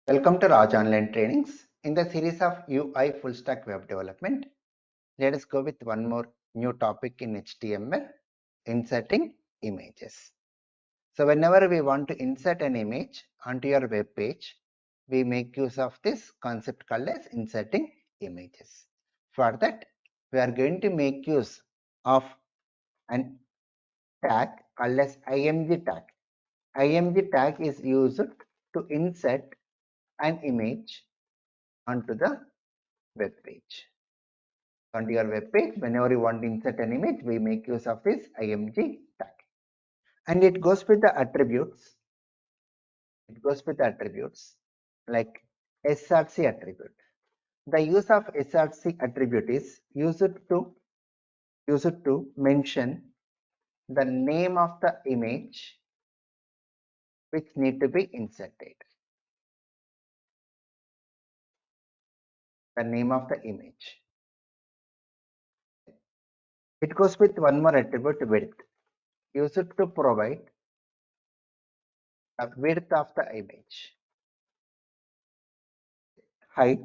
Welcome to Raj Online Trainings. In the series of UI Full Stack Web Development, let us go with one more new topic in HTML, inserting images. So whenever we want to insert an image onto your web page, we make use of this concept called as inserting images. For that, we are going to make use of an tag called as img tag. Img tag is used to insert an image onto the web page. Onto your web page, whenever you want to insert an image, we make use of this img tag. And it goes with the attributes. It goes with the attributes like src attribute. The use of src attribute is used to mention the name of the image which need to be inserted. The name of the image. It goes with one more attribute, width. Use it to provide the width of the image. Height.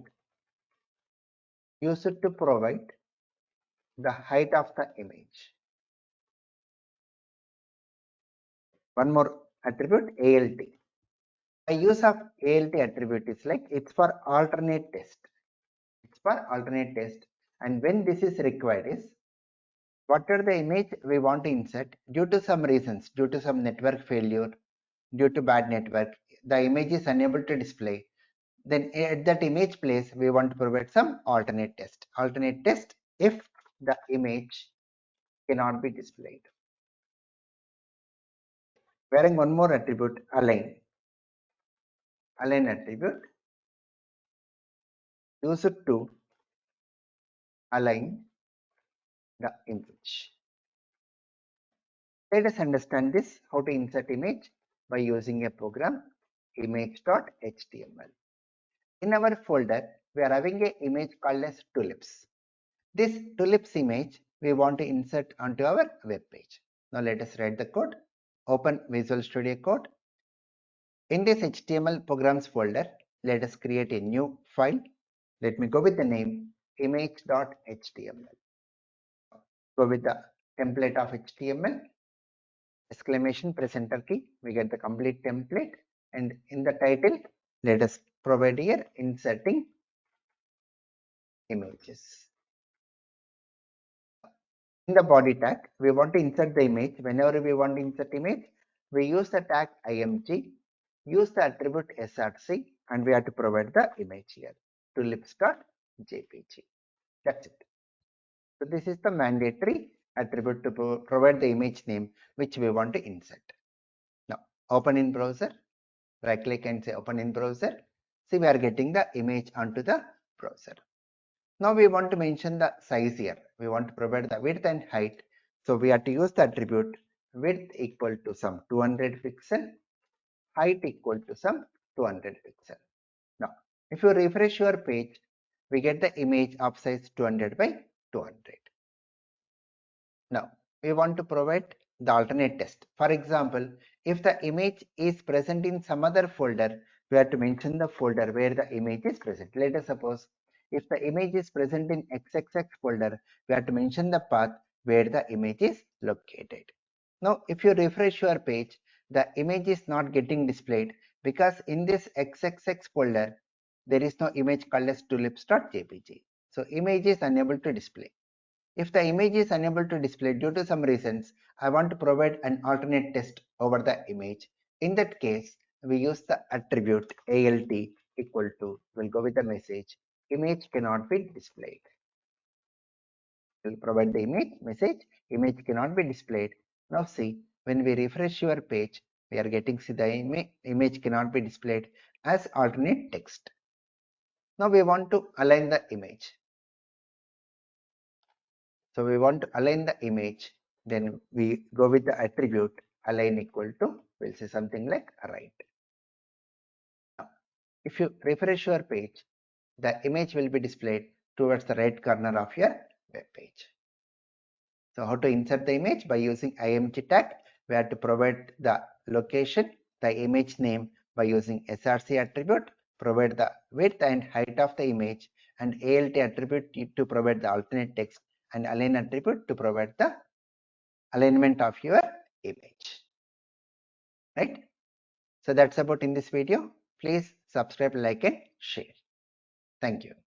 Use it to provide the height of the image. One more attribute, ALT. The use of ALT attribute is like it's for alternate test. It's for alternate test, and when this is required is whatever the image we want to insert, due to some reasons, due to some network failure, due to bad network, the image is unable to display. Then at that image place, we want to provide some alternate test. Alternate test if the image cannot be displayed. Wearing one more attribute, align. Align attribute used to align the image. Let us understand this, how to insert image by using a program image.html. In our folder, we are having an image called as tulips. This tulips image we want to insert onto our web page. Now let us write the code. Open Visual Studio Code. In this HTML programs folder, let us create a new file. Let me go with the name image.html. Go with the template of HTML. Exclamation, press enter key. We get the complete template. And in the title, let us provide here inserting images. In the body tag, we want to insert the image. Whenever we want to insert image, we use the tag img, use the attribute src, and we have to provide the image here, tulips.jpg. That's it. So this is the mandatory attribute to provide the image name which we want to insert. Now open in browser, right click and say open in browser. See, we are getting the image onto the browser. Now we want to mention the size here. We want to provide the width and height. So we have to use the attribute width equal to some 200 pixel, height equal to some 200 pixel. Now, if you refresh your page, we get the image of size 200 by 200. Now, we want to provide the alternate test. For example, if the image is present in some other folder, we have to mention the folder where the image is present. Let us suppose if the image is present in XXX folder, we have to mention the path where the image is located. Now, if you refresh your page, the image is not getting displayed because in this XXX folder, there is no image called as tulips.jpg. So, image is unable to display. If the image is unable to display due to some reasons, I want to provide an alternate test over the image. In that case, we use the attribute ALT equal to, we'll go with the message, image cannot be displayed. We'll provide the message, image cannot be displayed. Now see, when we refresh your page, we are getting, see, the image cannot be displayed as alternate text. Now we want to align the image. So we want to align the image, then we go with the attribute align equal to, we'll say something like right. Now, if you refresh your page, the image will be displayed towards the right corner of your web page. So how to insert the image? By using img tag, we have to provide the location, the image name by using src attribute, provide the width and height of the image, and ALT attribute to provide the alternate text, and align attribute to provide the alignment of your image. Right? So that's about in this video. Please subscribe, like and share. Thank you.